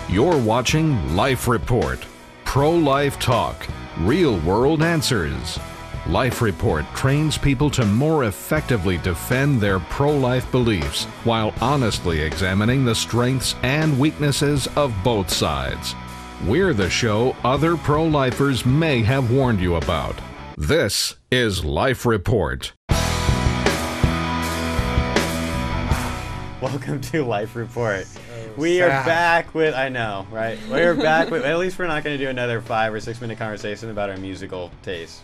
You're watching Life Report, pro-life talk, real-world answers. Life Report trains people to more effectively defend their pro-life beliefs while honestly examining the strengths and weaknesses of both sides. We're the show other pro-lifers may have warned you about. This is Life Report. Welcome to Life Report. We are back with, I know, right? We're back with, at least we're not going to do another 5 or 6 minute conversation about our musical taste.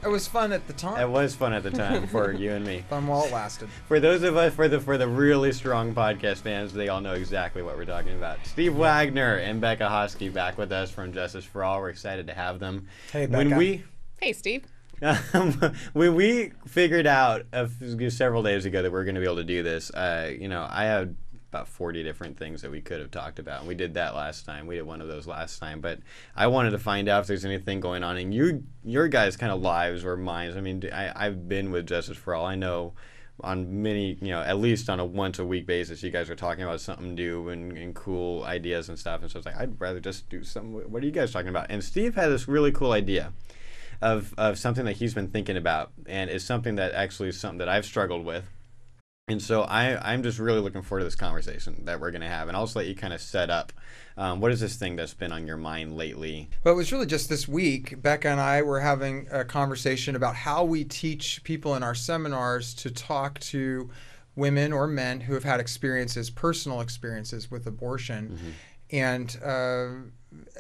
It was fun at the time. It was fun at the time for you and me. Fun while it lasted. For those of us, for the really strong podcast fans, they all know exactly what we're talking about. Steve Wagner and Becca Haschke back with us from Justice for All. We're excited to have them. Hey, Becca. Hey, Steve. When we figured out several days ago that we were going to be able to do this, I had about 40 different things that we could have talked about. And we did that last time. We did one of those last time. But I wanted to find out if there's anything going on in your guys' kind of lives or minds. I mean, I've been with Justice for All. I know on many, at least on a once-a-week basis, you guys are talking about something new and cool ideas and stuff. And so it's like, I'd rather just do something. What are you guys talking about? And Steve had this really cool idea of something that he's been thinking about. And it's something that actually is something that I've struggled with. And so I'm just really looking forward to this conversation that we're going to have. And I'll just let you kind of set up. What is this thing that's been on your mind lately? Well, it was really just this week. Becca and I were having a conversation about how we teach people in our seminars to talk to women or men who have had personal experiences with abortion. Mm-hmm. And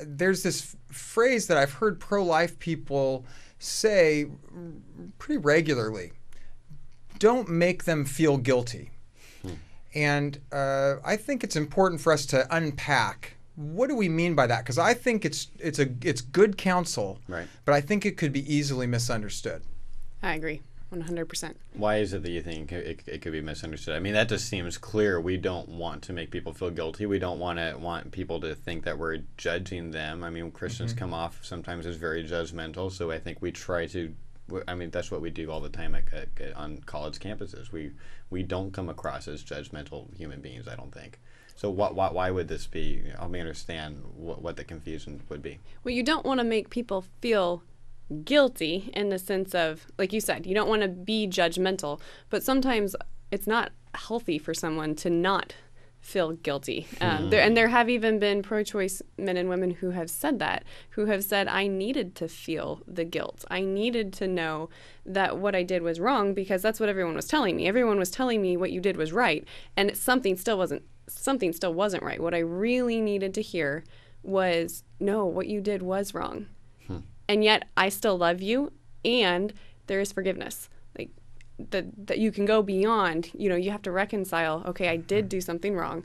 there's this phrase that I've heard pro-life people say pretty regularly. Don't make them feel guilty. And I think it's important for us to unpack what do we mean by that, because I think it's good counsel, right? But I think it could be easily misunderstood. I agree, 100%. Why is it that you think it could be misunderstood? I mean, that just seems clear. We don't want to make people feel guilty. We don't want people to think that we're judging them. I mean, Christians come off sometimes as very judgmental, so I think we try to. I mean, that's what we do all the time on college campuses. We don't come across as judgmental human beings, I don't think. So why would this be? Help me understand what the confusion would be. Well, you don't want to make people feel guilty in the sense of, like you said, you don't want to be judgmental. But sometimes it's not healthy for someone to not feel guilty. There have even been pro-choice men and women who have said that, who have said, I needed to feel the guilt. I needed to know that what I did was wrong because that's what everyone was telling me. Everyone was telling me what you did was right, and something still wasn't right. What I really needed to hear was, no, what you did was wrong. And yet I still love you, and there is forgiveness. That you can go beyond, you have to reconcile, okay, I did do something wrong,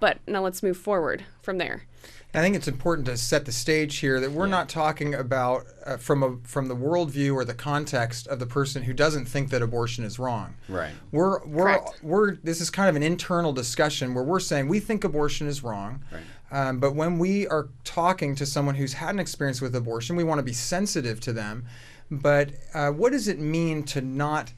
but now let's move forward from there. I think it's important to set the stage here that we're not talking about from the worldview or the context of the person who doesn't think that abortion is wrong. Right. This is kind of an internal discussion where we're saying we think abortion is wrong. Right. But when we are talking to someone who's had an experience with abortion, we want to be sensitive to them. But what does it mean to not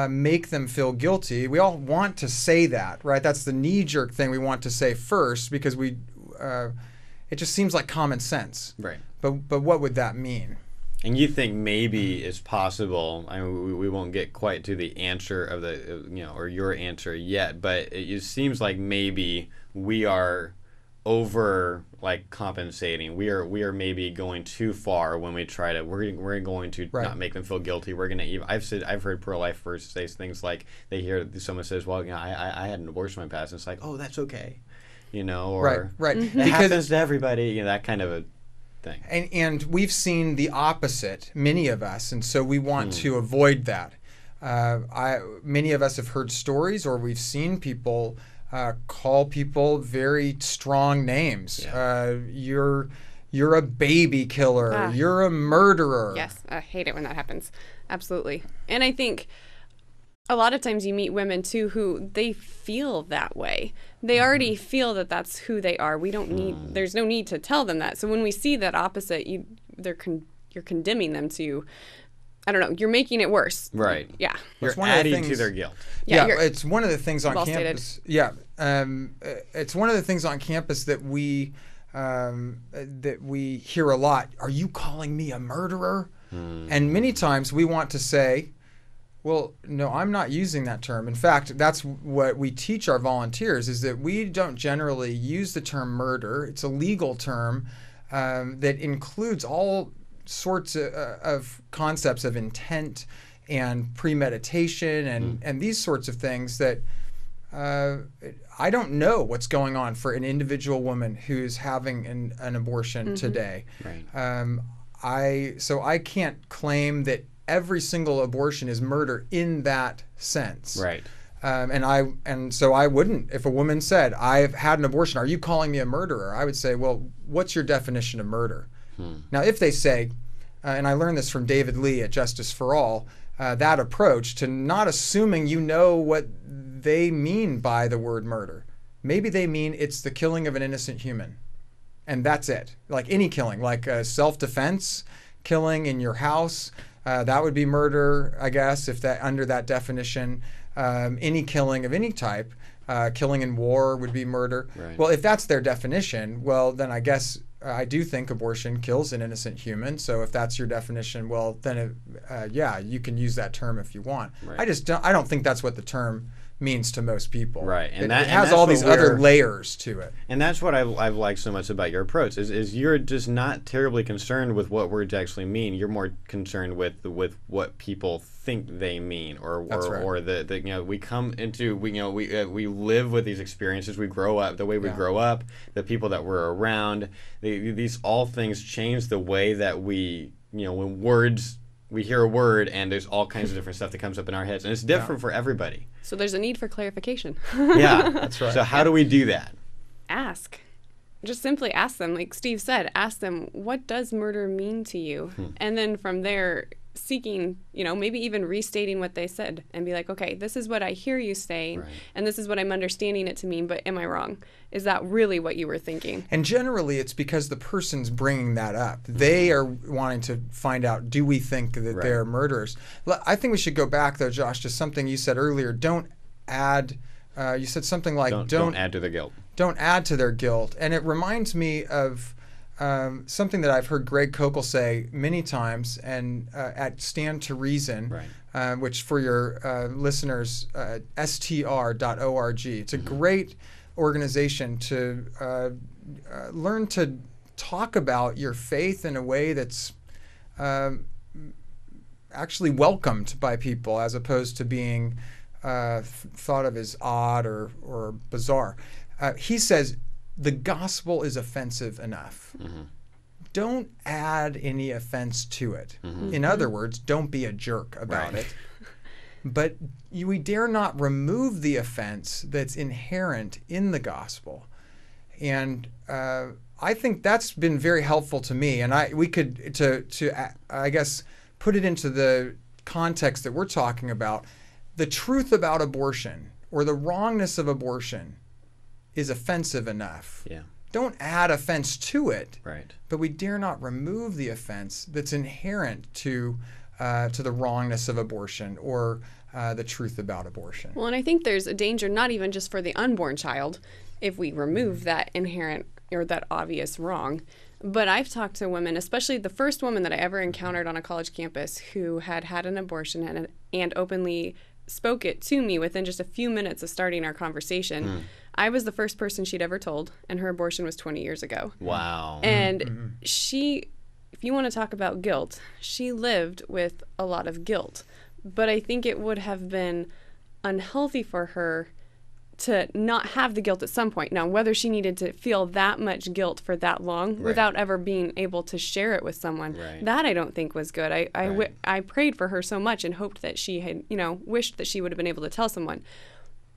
make them feel guilty? We all want to say that, right? That's the knee-jerk thing we want to say first because it just seems like common sense. Right. But what would that mean? And you think maybe it's possible, I mean, we won't get quite to the answer of or your answer yet, but it seems like maybe we are compensating. We are maybe going too far when we try to. We're going to not make them feel guilty. We're gonna. I've heard pro-lifers say things like they hear someone says, "Well, I had an abortion in my past," and it's like, "Oh, that's okay," or right. It happens to everybody. That kind of a thing. And we've seen the opposite, many of us, and so we want to avoid that. Many of us have heard stories, or we've seen people call people very strong names. Yeah. You're a baby killer. You're a murderer. Yes, I hate it when that happens. Absolutely. And I think a lot of times you meet women too who they feel that way. They already feel that that's who they are. We don't need. There's no need to tell them that. So when we see that opposite, you're condemning them to I don't know, you're making it worse. Right. Yeah. You're It's one of the adding to things- their guilt. Yeah, Yeah, it's one of the things on well campus. Yeah, it's one of the things on campus that we hear a lot. Are you calling me a murderer? And many times we want to say, well, no, I'm not using that term. In fact, that's what we teach our volunteers, is that we don't generally use the term murder. It's a legal term that includes all sorts of concepts of intent and premeditation and these sorts of things that I don't know what's going on for an individual woman who's having an abortion today. Right. So I can't claim that every single abortion is murder in that sense. Right. And so I wouldn't, if a woman said, I've had an abortion, are you calling me a murderer? I would say, well, what's your definition of murder? Now, if they say, and I learned this from David Lee at Justice for All, that approach to not assuming you know what they mean by the word murder. Maybe they mean it's the killing of an innocent human. And that's it. Like any killing, like self-defense, killing in your house, that would be murder, I guess, if that under that definition. Any killing of any type, killing in war would be murder. Right. Well, if that's their definition, well, then I guess I do think abortion kills an innocent human. So if that's your definition, well, then yeah, you can use that term if you want. Right. I don't think that's what the term means to most people. Right. And And it that- has and all that's these what other we're- layers to it. And that's what I've liked so much about your approach is you're just not terribly concerned with what words actually mean. You're more concerned with what people think they mean, or That's right. or the we come into we live with these experiences. We grow up the way we grow up, the people that we're around. These all things change the way that we when words. We hear a word and there's all kinds of different stuff that comes up in our heads, and it's different for everybody. So there's a need for clarification. Yeah, That's right. So how do we do that? Ask. Just simply ask them, like Steve said, ask them, what does murder mean to you? And then from there, seeking, maybe even restating what they said and be like, okay, this is what I hear you saying, and this is what I'm understanding it to mean, but am I wrong? Is that really what you were thinking? And generally, it's because the person's bringing that up. They are wanting to find out, do we think that they're murderers? I think we should go back, though, Josh, to something you said earlier. Don't add, you said something like, Don't add to their guilt. Don't add to their guilt. And it reminds me of something that I've heard Greg Kokel say many times, and at Stand to Reason, which for your listeners, str.org. It's a great organization to learn to talk about your faith in a way that's actually welcomed by people, as opposed to being thought of as odd or bizarre. He says, the gospel is offensive enough. Don't add any offense to it. In other words, don't be a jerk about it. But we dare not remove the offense that's inherent in the gospel. And I think that's been very helpful to me. And we could, I guess, put it into the context that we're talking about. The truth about abortion, or the wrongness of abortion, is offensive enough. Yeah. Don't add offense to it. Right. But we dare not remove the offense that's inherent to the wrongness of abortion, or the truth about abortion. Well, and I think there's a danger not even just for the unborn child if we remove that inherent or that obvious wrong. But I've talked to women, especially the first woman that I ever encountered on a college campus who had had an abortion and openly spoke it to me within just a few minutes of starting our conversation. I was the first person she'd ever told, and her abortion was 20 years ago. Wow. And she, if you want to talk about guilt, she lived with a lot of guilt. But I think it would have been unhealthy for her to not have the guilt at some point. Now, whether she needed to feel that much guilt for that long without ever being able to share it with someone, that I don't think was good. I prayed for her so much and hoped that she had, wished that she would have been able to tell someone.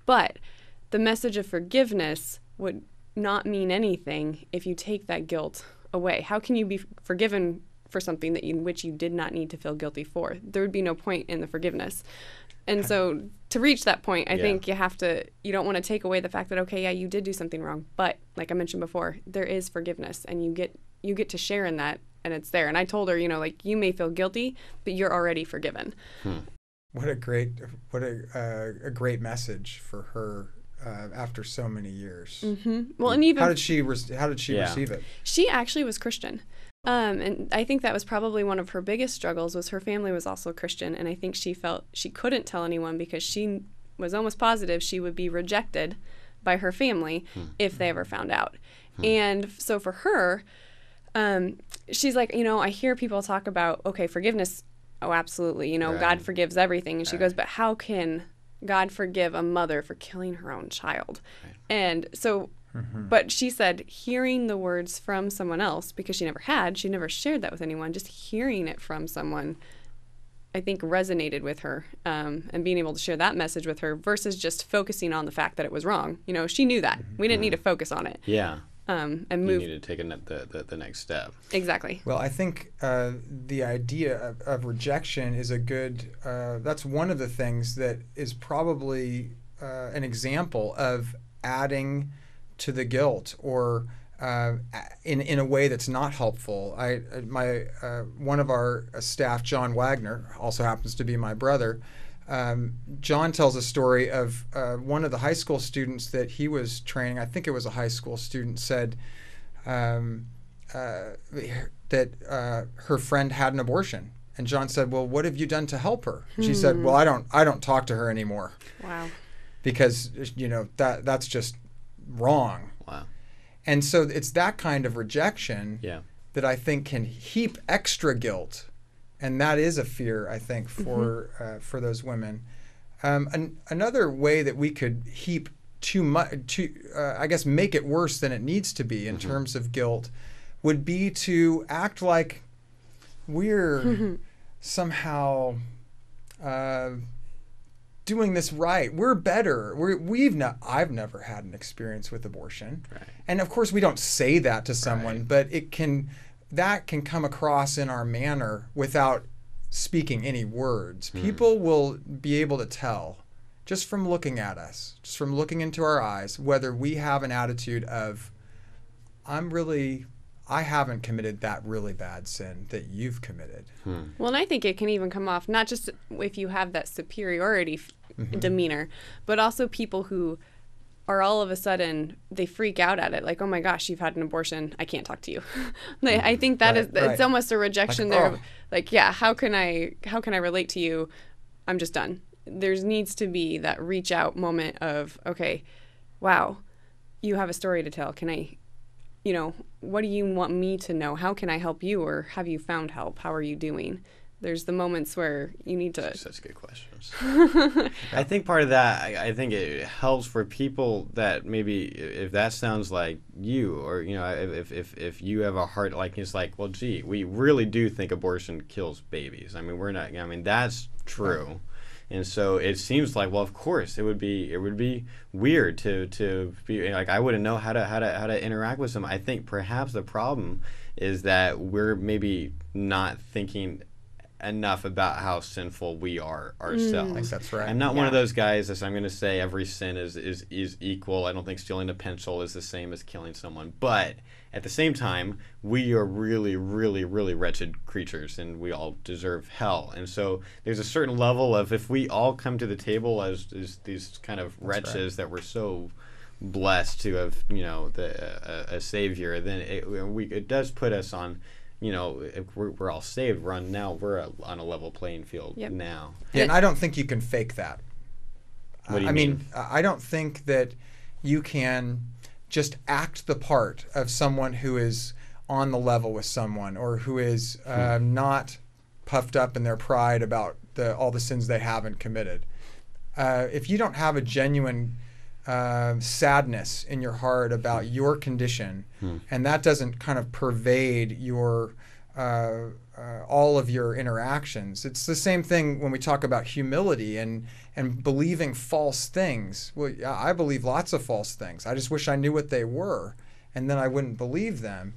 But the message of forgiveness would not mean anything if you take that guilt away. How can you be forgiven for something that in which you did not need to feel guilty for? There would be no point in the forgiveness. And so to reach that point, I think you don't want to take away the fact that, okay, yeah, you did do something wrong. But like I mentioned before, there is forgiveness, and you get to share in that and it's there. And I told her, you know, like, you may feel guilty, but you're already forgiven. What a great message for her after so many years. Well, and even how did she receive it? She actually was Christian. And I think that was probably one of her biggest struggles, was her family was also Christian. And I think she felt she couldn't tell anyone because she was almost positive she would be rejected by her family if they ever found out. And so for her, she's like, you know, I hear people talk about, okay, forgiveness. Oh, absolutely. You know, God forgives everything. And she goes, but how can God forgive a mother for killing her own child? And so, but she said hearing the words from someone else, because she never shared that with anyone, just hearing it from someone, I think resonated with her, and being able to share that message with her versus just focusing on the fact that it was wrong. You know, she knew that. We didn't need to focus on it. Yeah. And move. You need to take the next step. Exactly. Well, I think the idea of rejection is a good, that's one of the things that is probably an example of adding to the guilt, or in a way that's not helpful. One of our staff, John Wagner, also happens to be my brother. John tells a story of one of the high school students that he was training. I think it was a high school student, said that her friend had an abortion, and John said, "Well, what have you done to help her?" And she said, "Well, I don't talk to her anymore." Wow. Because, you know, that's just wrong. Wow. And so it's that kind of rejection Yeah. that I think can heap extra guilt. And that is a fear, I think, for those women. Another way that we could heap too much, I guess, make it worse than it needs to be in terms of guilt, would be to act like we're somehow doing this right. We're better. I've never had an experience with abortion, and of course we don't say that to someone, but that can come across in our manner without speaking any words. People will be able to tell just from looking at us, just from looking into our eyes, whether we have an attitude of, I haven't committed that really bad sin that you've committed. Well, and I think it can even come off not just if you have that superiority demeanor, but also people who are all of a sudden, they freak out at it, like, oh my gosh, you've had an abortion, I can't talk to you. I think that it's almost a rejection there. Like, yeah, how can I relate to you? I'm just done. There needs to be that reach out moment of, okay, wow, you have a story to tell. Can I, you know, what do you want me to know? How can I help you? Or have you found help? How are you doing? There's the moments where you need to... Such good questions. I think part of that, I think it helps for people that maybe, if that sounds like you, or, you know, if you have a heart, like, it's like, well, gee, we really do think abortion kills babies. I mean, that's true. And so it seems like, well, of course, it would be weird to be like, I wouldn't know how to interact with them. I think perhaps the problem is that we're maybe not thinking enough about how sinful we are ourselves. I think that's right. I'm not one of those guys that I'm going to say every sin is equal. I don't think stealing a pencil is the same as killing someone. But at the same time, we are really, really, really wretched creatures, and we all deserve hell. And so there's a certain level of, if we all come to the table as these kind of wretches that we're so blessed to have, you know, a savior, then it does put us on, you know, if we're all saved, we're on a level playing field now. Yeah, and I don't think you can fake that. What do you mean? I don't think that you can just act the part of someone who is on the level with someone, or who is not puffed up in their pride about all the sins they haven't committed. If you don't have a genuine sadness in your heart about your condition, and that doesn't kind of pervade your all of your interactions. It's the same thing when we talk about humility and believing false things. Well, I believe lots of false things. I just wish I knew what they were, and then I wouldn't believe them.